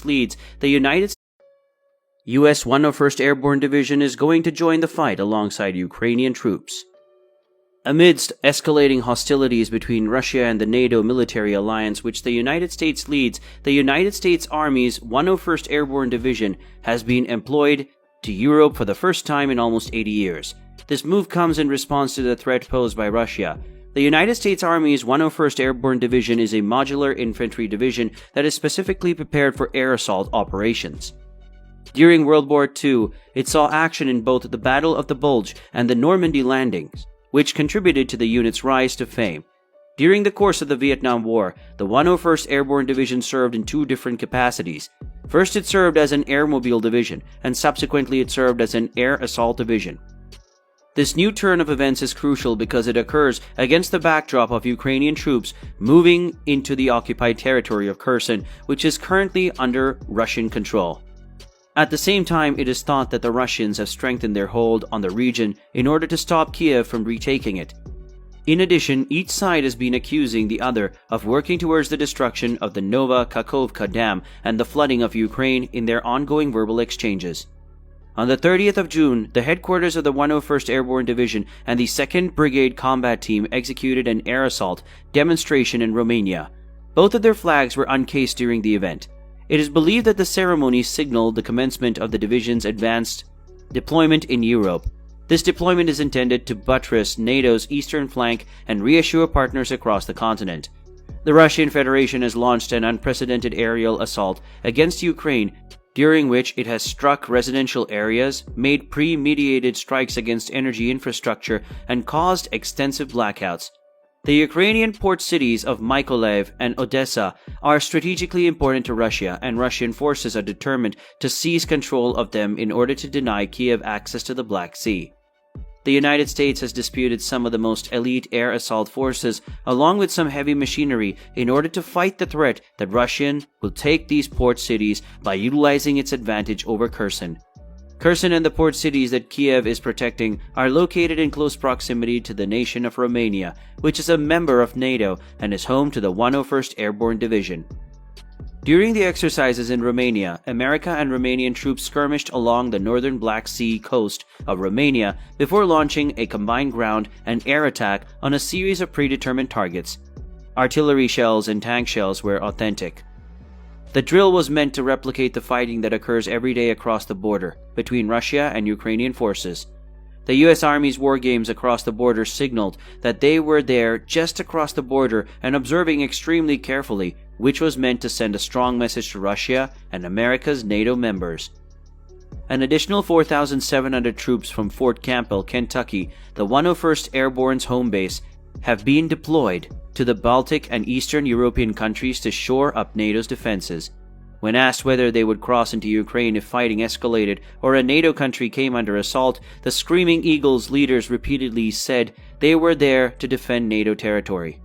leads, the U.S. 101st Airborne Division is going to join the fight alongside Ukrainian troops. Amidst escalating hostilities between Russia and the NATO military alliance which the United States leads, the United States Army's 101st Airborne Division has been employed to Europe for the first time in almost 80 years. This move comes in response to the threat posed by Russia. The United States Army's 101st Airborne Division is a modular infantry division that is specifically prepared for air assault operations. During World War II, it saw action in both the Battle of the Bulge and the Normandy landings, which contributed to the unit's rise to fame. During the course of the Vietnam War, the 101st Airborne Division served in two different capacities. First, it served as an airmobile division, and subsequently it served as an air assault division. This new turn of events is crucial because it occurs against the backdrop of Ukrainian troops moving into the occupied territory of Kherson, which is currently under Russian control. At the same time, it is thought that the Russians have strengthened their hold on the region in order to stop Kiev from retaking it. In addition, each side has been accusing the other of working towards the destruction of the Nova Kakhovka Dam and the flooding of Ukraine in their ongoing verbal exchanges. On the 30th of June, the headquarters of the 101st Airborne Division and the 2nd Brigade Combat Team executed an air assault demonstration in Romania. Both of their flags were uncased during the event. It is believed that the ceremony signaled the commencement of the division's advanced deployment in Europe. This deployment is intended to buttress NATO's eastern flank and reassure partners across the continent. The Russian Federation has launched an unprecedented aerial assault against Ukraine, during which it has struck residential areas, made pre-mediated strikes against energy infrastructure, and caused extensive blackouts. The Ukrainian port cities of Mykolaiv and Odessa are strategically important to Russia, and Russian forces are determined to seize control of them in order to deny Kiev access to the Black Sea. The United States has disputed some of the most elite air assault forces along with some heavy machinery in order to fight the threat that Russia will take these port cities by utilizing its advantage over Kherson. Kherson and the port cities that Kiev is protecting are located in close proximity to the nation of Romania, which is a member of NATO and is home to the 101st Airborne Division. During the exercises in Romania, America and Romanian troops skirmished along the northern Black Sea coast of Romania before launching a combined ground and air attack on a series of predetermined targets. Artillery shells and tank shells were authentic. The drill was meant to replicate the fighting that occurs every day across the border between Russia and Ukrainian forces. The U.S. Army's war games across the border signaled that they were there just across the border and observing extremely carefully, which was meant to send a strong message to Russia and America's NATO members. An additional 4,700 troops from Fort Campbell, Kentucky, the 101st Airborne's home base, have been deployed to the Baltic and Eastern European countries to shore up NATO's defenses. When asked whether they would cross into Ukraine if fighting escalated or a NATO country came under assault, the Screaming Eagles leaders repeatedly said they were there to defend NATO territory.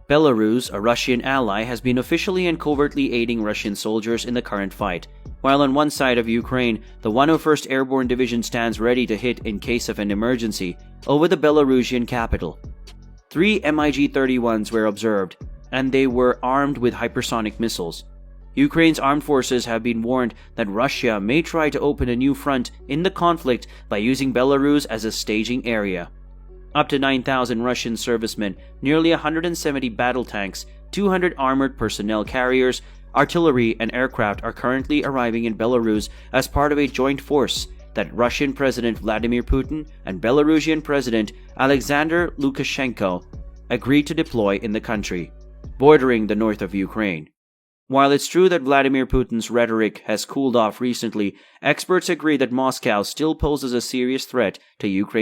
Belarus, a Russian ally, has been officially and covertly aiding Russian soldiers in the current fight. While on one side of Ukraine, the 101st Airborne Division stands ready to hit in case of an emergency over the Belarusian capital. 3 MiG-31s were observed, and they were armed with hypersonic missiles. Ukraine's armed forces have been warned that Russia may try to open a new front in the conflict by using Belarus as a staging area. Up to 9,000 Russian servicemen, nearly 170 battle tanks, 200 armored personnel carriers, artillery, and aircraft are currently arriving in Belarus as part of a joint force that Russian President Vladimir Putin and Belarusian President Alexander Lukashenko agreed to deploy in the country, bordering the north of Ukraine. While it's true that Vladimir Putin's rhetoric has cooled off recently, experts agree that Moscow still poses a serious threat to Ukraine.